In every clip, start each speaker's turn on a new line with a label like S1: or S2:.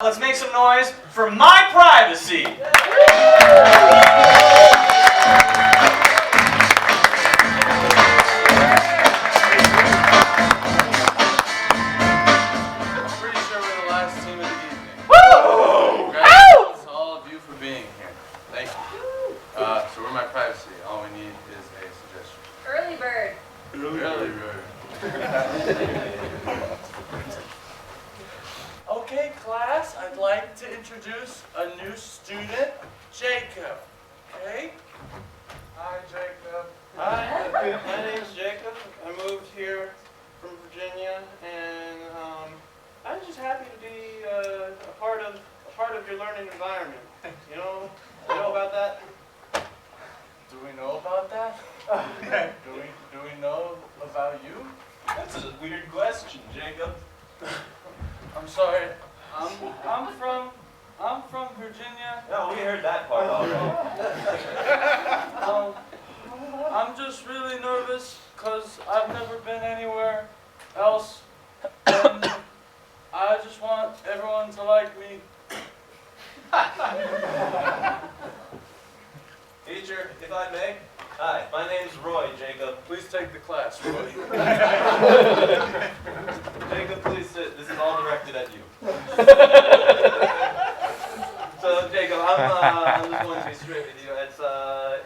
S1: let's make some noise for my privacy.
S2: Pretty sure we're the last team of the evening.
S1: Woo!
S2: Congratulations to all of you for being here. Thank you. So we're my privacy. All we need is a suggestion.
S3: Early bird.
S2: Really, Okay, class, I'd like to introduce a new student, Jacob. Okay? Hi, Jacob.
S4: Hi, my name's Jacob. I moved here from Virginia, and I'm just happy to be a part of your learning environment. You know about that?
S2: Do we know about that? Do we know about you?
S1: That's a weird question, Jacob.
S2: I'm sorry. I'm from Virginia.
S1: No, we heard that part already.
S2: I'm just really nervous because I've never been anywhere else, and I just want everyone to like me.
S1: Teacher, if I may. Hi, my name's Roy, Jacob.
S2: Please take the class, Roy.
S1: Jacob, please sit. This is all directed at you. So, Jacob, I'm just going to be straight with you.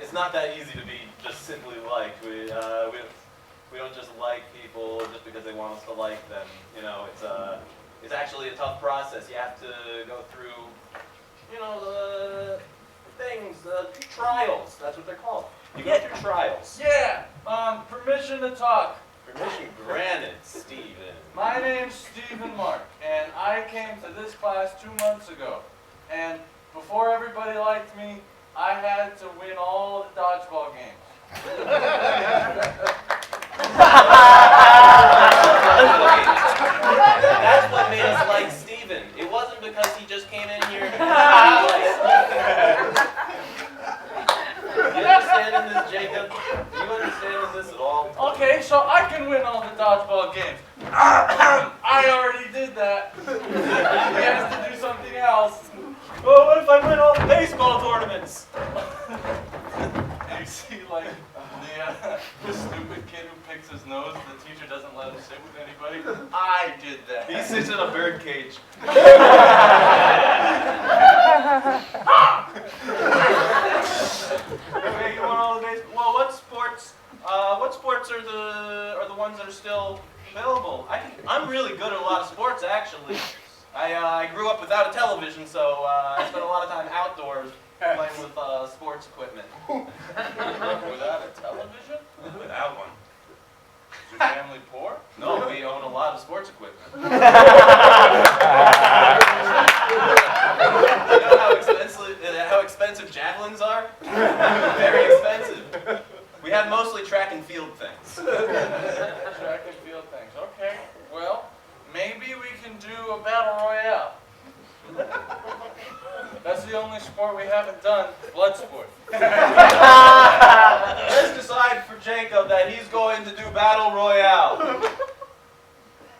S1: It's not that easy to be just simply liked. We don't just like people just because they want us to like them. You know, it's actually a tough process. You have to go through, the things, trials. That's what they're called. You go through trials.
S2: Yeah. Permission to talk.
S1: Permission granted, Stephen.
S2: My name's Stephen Mark, and I came to this class 2 months ago. And before everybody liked me, I had to win all the dodgeball games.
S4: That's what made us like Steven. It wasn't because he just came in here and You understand in this, Jacob? Do you understand in this at all?
S2: Okay, so I can win all the dodgeball games. I already did that. He has to do something else.
S1: Oh, what if I win all the baseball tournaments?
S2: You see, like, the stupid kid who picks his nose, the teacher doesn't let him sit with anybody? I did that.
S1: He sits in a bird cage. Wait, you want all the baseball? Well, what sports are the ones that are still available? I'm really good at a lot of sports, actually. I grew up without a television, so I spent a lot of time outdoors playing with sports equipment.
S2: Without a television?
S1: Without one.
S2: Is your family poor?
S1: No, we own a lot of sports equipment. You know how expensive javelins are? Very expensive. We have mostly track and field things.
S2: Track and field things. Okay. Well, maybe we can do a battle royale. That's the only sport we haven't done. Blood sport.
S1: Let's decide for Jacob that he's going to do battle royale.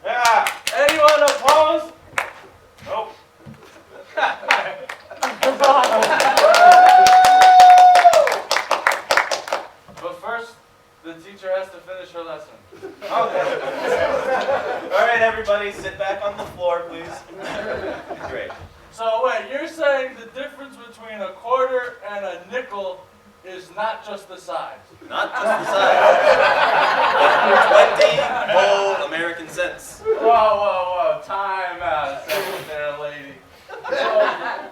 S1: Yeah.
S2: Anyone opposed?
S1: Nope.
S2: But first, the teacher has to finish her lesson.
S1: Okay. All right, everybody, sit back on the floor, please. Great.
S2: So wait, you're saying the difference between a quarter and a nickel is not just the size?
S1: Not just the size. 20 whole American cents.
S2: Whoa. Time out, secretary lady.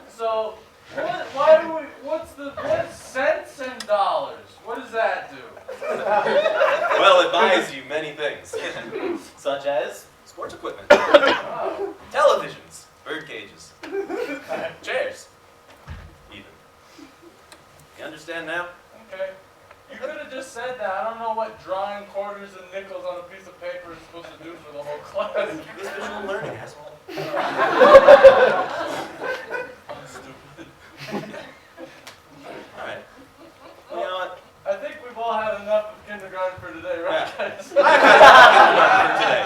S2: So what's cents and dollars? What does that do?
S1: Well, it buys you many things, such as sports equipment,
S2: Oh.
S1: televisions, bird cages, chairs, even. You understand now?
S2: Okay. You could have just said that. I don't know what drawing quarters and nickels on a piece of paper is supposed to do for the whole class.
S1: It's visual learning, asshole.
S2: I'm stupid.
S1: All right. You know what?
S2: I think we've all had enough of kindergarten for today, right, guys?
S1: I've had enough for today.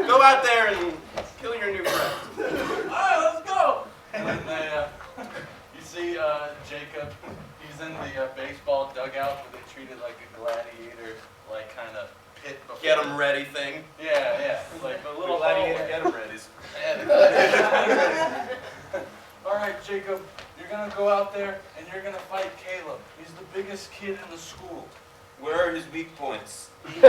S1: Go out there and kill your new friend.
S2: All right, let's go. the baseball dugout where they treat it like a gladiator, like kind of pit. Before.
S1: Get 'em ready thing.
S2: Yeah. Like a little
S1: gladiator
S2: hallway.
S1: get 'em ready.
S2: All right, Jacob, you're gonna go out there and you're gonna fight Caleb. He's the biggest kid in the school.
S1: Where are his weak points? How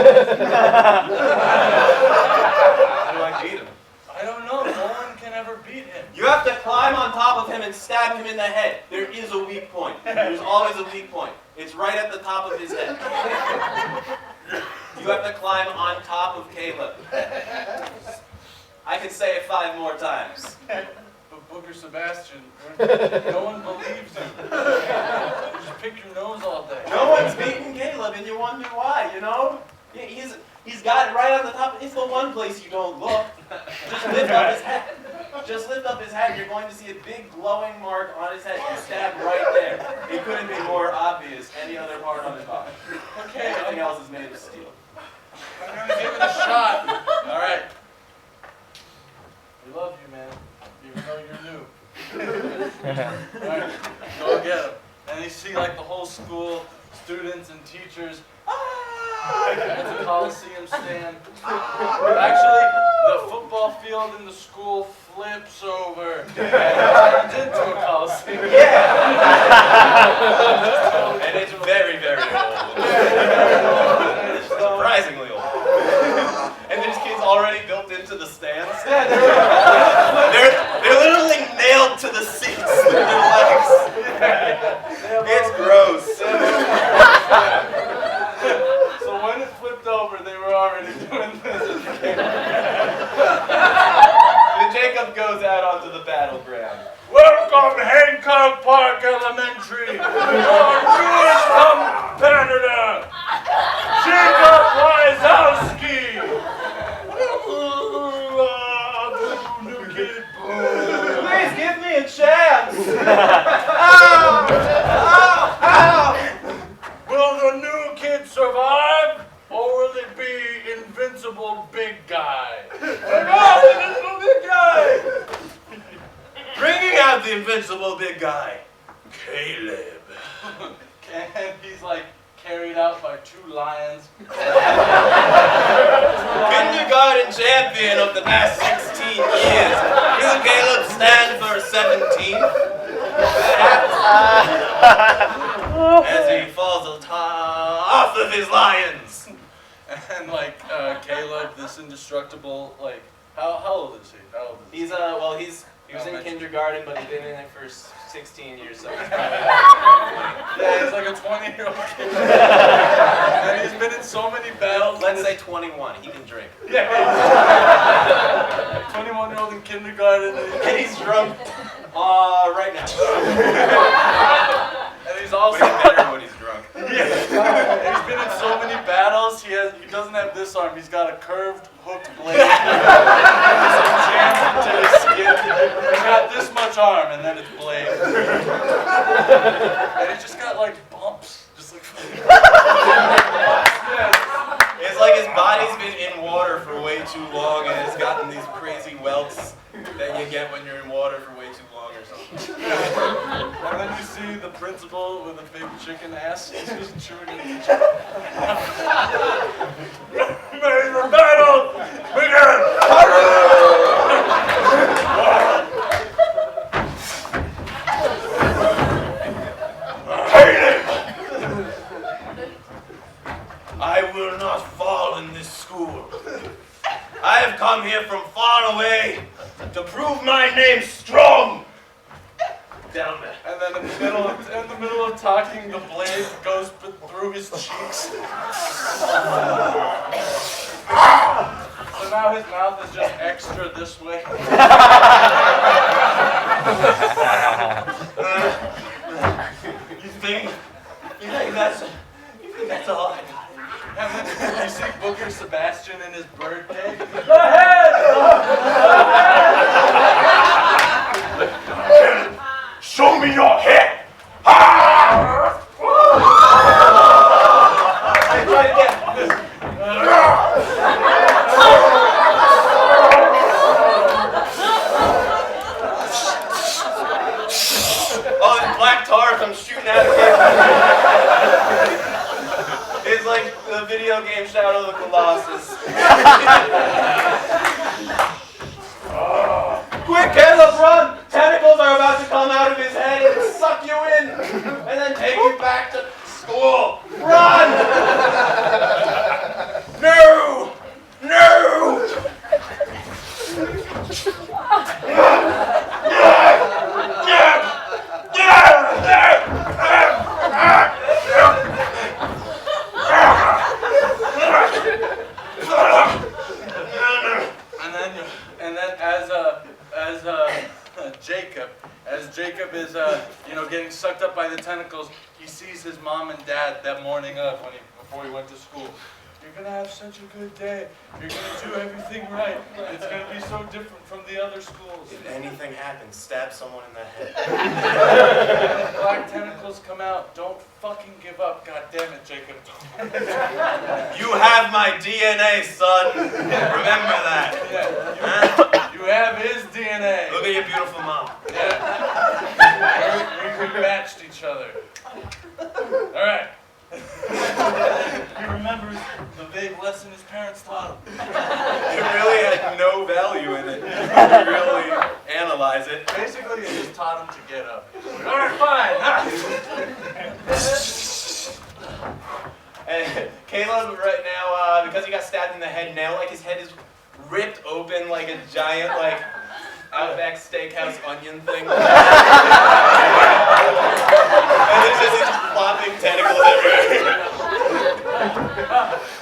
S1: do I beat him?
S2: I don't know. No one can ever beat him.
S1: You have to climb on top of him and stab him in the head. There is a weak point. There's always a weak point. It's right at the top of his head. You have to climb on top of Caleb. I can say it 5 more times.
S2: But Booker Sebastian, no one believes you. You just pick your nose all day.
S1: No one's beaten Caleb, and you wonder why, you know? He's got it right on the top. It's the one place you don't look. Just lift up his head. Just lift up his head. You're going to see a big glowing mark on his head. You stabbed right there. It couldn't be more obvious any other part on his body.
S2: Okay,
S1: Everything else is made of steel.
S2: I'm gonna give it a shot. All right. We love you, man. Even though you're new. All right, go get him. And you see like the whole school, students and teachers. At the Coliseum stand. Actually, the football field in the school flips over and turns into a Coliseum.
S1: Yeah! And it's very, very old. Surprisingly old. And there's kids already built into the stands. They're literally nailed to the seats with their legs. It's gross.
S2: So when it flipped over, they were already doing this.
S1: And Jacob goes out onto the battleground.
S2: Welcome, Hancock Park Elementary. Your newest competitor, Jacob Wysowski.
S1: Please give me a chance! Ow! Ow! Ow!
S2: Will the new kid survive, or will it be invincible big guy?
S1: Invincible big guy! Bringing out the invincible big guy, Caleb.
S2: And he's like carried out by 2 lions.
S1: Kindergarten champion of the past 16 years. Will Caleb stand for 17? As he falls off of his lions.
S2: And like Caleb, this indestructible, like how old is he? How old is he?
S1: He's he was in kindergarten, but he's been in it for 16 years, so he's probably
S2: Yeah, he's like a 20-year-old kid. And he's been in so many battles.
S1: let's say 21. He can drink.
S2: Yeah. 21-year-old in kindergarten.
S1: And he's drunk right now.
S2: And he's also
S1: But he's better when he's drunk.
S2: Yeah. He's been in so many battles. He doesn't have this arm. He's got a curved, hooked blade. It's like jammed into his skin. He's got this much arm, and then it's blade. And he's just got like bumps, just like.
S1: It's like his body's been in water for way too long, and it's gotten these crazy welts that you get when you're in water for way too long or something.
S2: And then you see the principal with a big chicken ass. He's just chewing it. May the battle begin!
S1: I will not fall in this school. I have come here from far away to prove my name strong. Down there.
S2: And then in the middle of talking, the blade goes through his cheeks. So now his mouth is just extra this way.
S1: You think that's all I got?
S2: And then you see Booker Sebastian in his birthday.
S1: Go ahead!
S3: Show me your head!
S1: Try it again. Oh,
S4: black tar comes shooting out of him. It's like the video game Shadow of the Colossus. Quick, Caleb, run! Tentacles are about to come out of his head and suck you in, and then take you back to school. Run! No! No!
S2: And then as Jacob is getting sucked up by the tentacles, he sees his mom and dad that morning before he went to school. You're gonna have such a good day. You're gonna do everything right. It's gonna be so different from the other schools.
S4: If anything happens, stab someone in the head.
S2: Black tentacles come out. Don't fucking give up. God damn it, Jacob.
S4: You have my DNA, son. Remember that.
S2: Yeah. You have his DNA.
S4: Look at your beautiful mom.
S2: Yeah. We matched each other. All right. He remembers the vague lesson his parents taught him.
S4: It really had no value in it. You really analyze it.
S2: Basically, it just taught him to get up. All right, fine.
S4: And Caleb right now, because he got stabbed in the head now, like his head is ripped open like a giant, like, Outback Steakhouse onion thing. And there's just these flopping tentacles everywhere.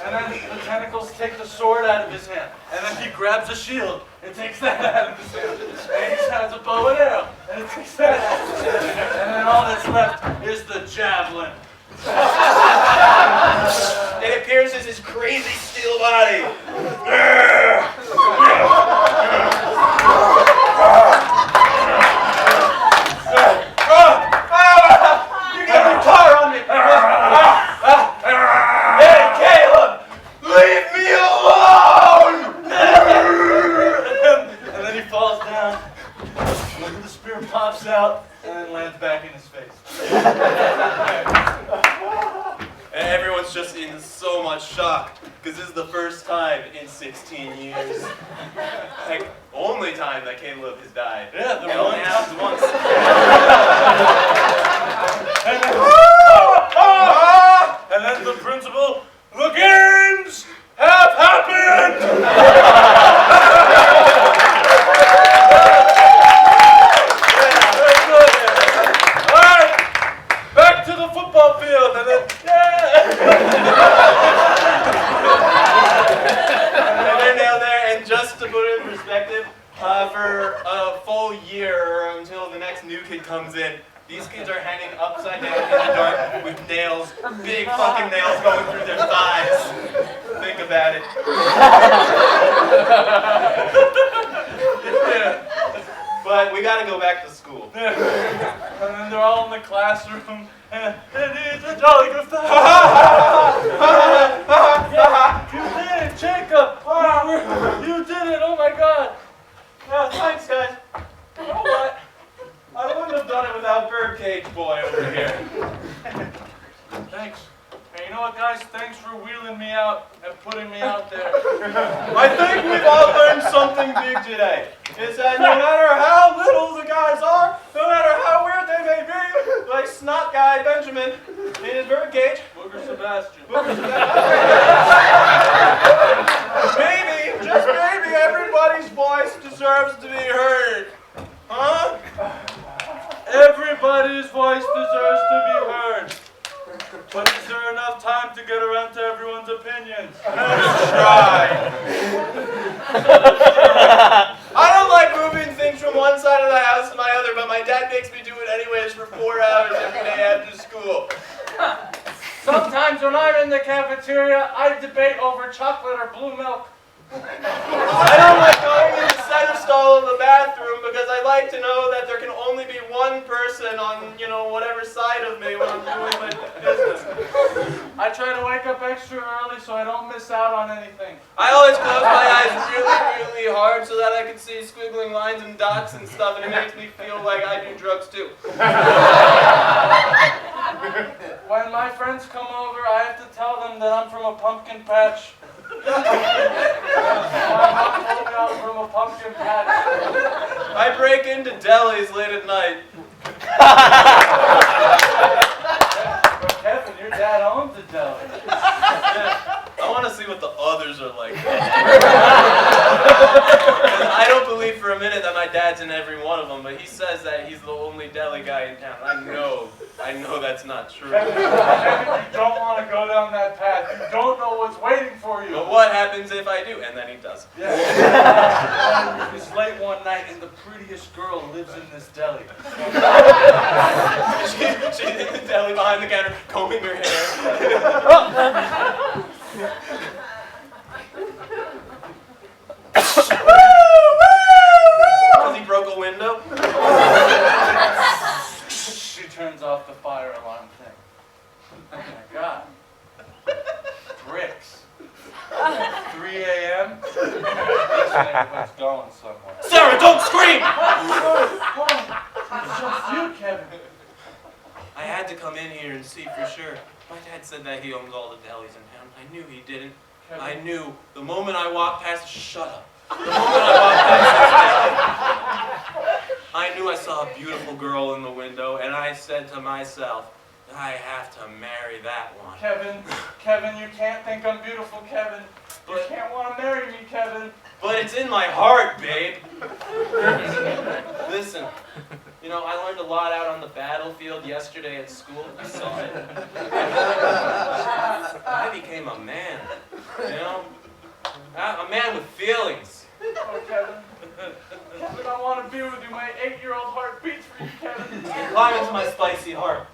S2: And then the tentacles take the sword out of his hand. And then he grabs a shield and takes that out of his hand. And he has a bow and arrow. And he takes that out of his hand. And then all that's left is the javelin.
S4: It appears as his crazy steel body. You got your tar on me! Hey, Caleb! Leave me alone!
S2: And then he falls down. The spear pops out and then lands back in his face.
S4: And everyone's just in so much shock, because this is the first time in 16 years. Like, only time that Caleb has died.
S2: Yeah,
S4: It only happens once.
S2: And then the principal, the games have happened! All right, back to the football field, and then,
S4: And they're now there, and just to put it in perspective, for a full year until the next new kid comes in, these kids are hanging upside down in the dark with nails, big fucking nails going through their thighs. Think about it.
S2: yeah.
S4: But we gotta go back to school.
S2: And then they're all in the classroom, and it's a jolly good time. You did it, Jacob! You did it, oh my God!
S4: Thanks, guys. You know what? I wouldn't have done it without Birdcage Boy over here.
S2: Thanks. Hey, you know what, guys? Thanks for wheeling me out and putting me out there.
S4: I think we've all learned something big today. It's that no matter how little the guys are, no matter how weird they may be, like Snot Guy Benjamin in his birdcage,
S2: Booger Sebastian.
S4: maybe, just maybe, everybody's voice deserves to be heard. Huh?
S2: Everybody's voice deserves to be heard. But is there enough time to get around to everyone's opinions?
S4: Let's try. I don't like moving things from one side of the house to my other, but my dad makes me do it anyways for 4 hours every day after school.
S2: Sometimes when I'm in the cafeteria, I debate over chocolate or blue milk.
S4: I don't like going in the center stall of the bathroom because I like to know that there can only be one person on, whatever side of me when I'm doing my business.
S2: I try to wake up extra early so I don't miss out on anything.
S1: I always close my eyes really, really hard so that I can see squiggling lines and dots and stuff, and it makes me feel like I do drugs too.
S2: When my friends come over, I have to tell them that I'm from a pumpkin patch. My mom told me I was from a pumpkin patch.
S1: I break into delis late at night.
S2: But Kevin, your dad owns a deli.
S1: I want to see what the others are like. I don't believe for a minute that my dad's in every one of them, but he says that he's the only deli guy in town. I know that's not true.
S2: Kevin, you don't want to go down that path. You don't know what's waiting for you.
S1: But what happens if I do? And then he does.
S2: Yeah. It's late one night and the prettiest girl lives in this deli.
S1: She's in the deli behind the counter, combing her hair. Because he broke a window.
S2: She turns off the fire alarm thing. Oh my God. Bricks. 3 a.m. This neighborhood's going somewhere.
S1: Sarah, don't scream!
S2: It's just you, Kevin.
S1: I had to come in here and see for sure. My dad said that he owns all the delis in town. I knew he didn't.
S2: Kevin.
S1: I knew the moment I walked past. Shut up. The moment I walked past this deli, I knew I saw a beautiful girl in the window, and I said to myself, I have to marry that one.
S2: Kevin, you can't think I'm beautiful, Kevin. You can't want to marry me, Kevin.
S1: But it's in my heart, babe. Listen, you know, I learned a lot out on the battlefield yesterday at school. I saw it. I became a man, you know? A man with feelings.
S2: Oh, Kevin, I want to be with you. My 8-year-old heart beats for you, Kevin.
S1: Climb into my spicy heart.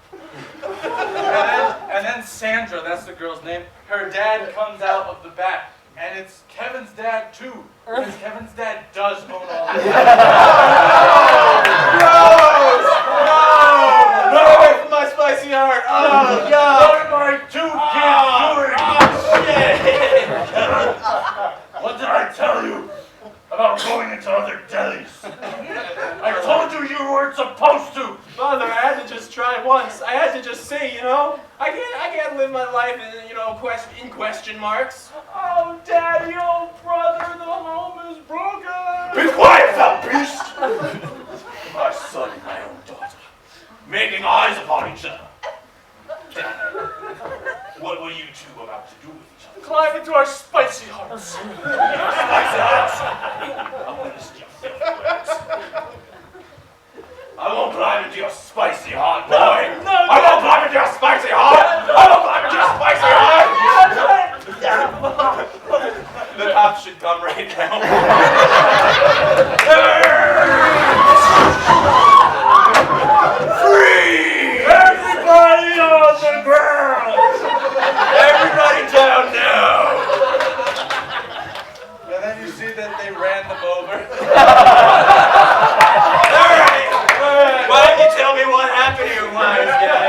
S2: And then Sandra, that's the girl's name, her dad comes out of the back. And it's Kevin's dad, too. Because Kevin's dad does own all the
S1: No! Get away from my spicy heart! Oh, God!
S2: What are my 2 kids doing?
S3: What did I tell you about going into other delis? I told you you weren't supposed to.
S1: Father, I had to just try once. I had to just see, you know? I can't live my life in, you know, in question marks.
S2: Oh, Daddy, oh, brother, the home is broken.
S3: Be quiet, thou beast! My son and my own daughter, making eyes upon each other. What were you two about to do with each other?
S2: Climb into our spicy hearts.
S3: Spicy hearts! I'll list your filthy words. I won't climb into your spicy heart, boy! I won't climb into your spicy heart! I won't climb into your spicy heart!
S1: The cops should come right now.
S3: Free! Everybody on the ground! Everybody down now!
S2: And then you see that they ran them over.
S1: Alright! Why don't you tell me what happened to you, wise guy?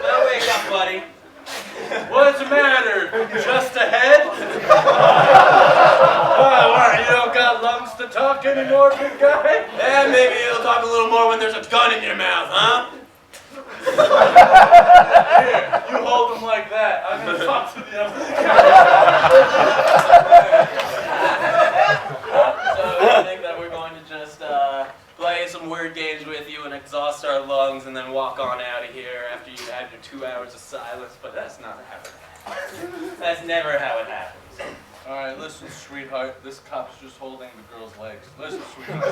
S1: Now wake up, buddy.
S2: What's the matter? Just ahead? What, you don't got lungs to talk anymore, big guy?
S1: Yeah, maybe you'll talk a little more when there's a gun in your mouth, huh?
S2: Here, you hold them like that. I'm going to talk to the other guy.
S1: So I think that we're going to just play some word games with you and exhaust our lungs and then walk on out of here after you had your 2 hours of silence, but that's not how it happens. That's never how it happens.
S2: All right, listen, sweetheart. This cop's just holding the girl's legs. Listen, sweetheart.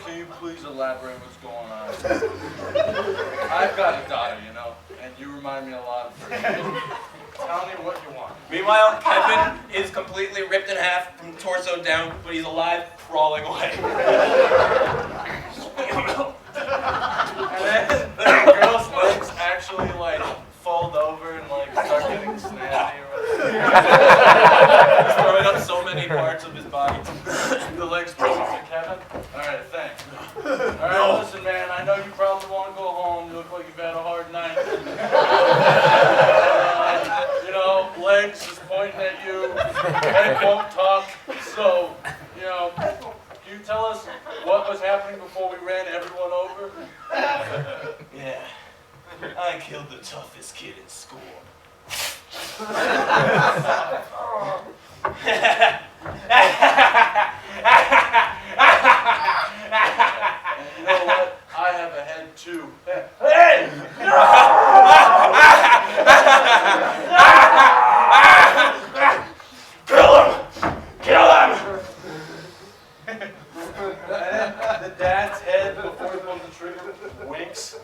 S2: Can you please elaborate what's going on? I've got a daughter, you know, and you remind me a lot of her. Tell me what you want.
S1: Meanwhile, Kevin is completely ripped in half from torso down, but he's alive, crawling away.
S2: And then the girl's legs actually, like, fold over and, like, start getting snazzy or whatever.
S1: He's throwing up so many parts of his body.
S2: The legs broken to Kevin? Alright, thanks. Alright, listen, man, I know you probably want to go home. You look like what was happening before we ran everyone over?
S5: Yeah, I killed the toughest kid in school.
S2: And you know what? I have a head too.
S3: Hey! Kill him! Kill him!
S2: And then the dad's head before he pulls the trigger winks.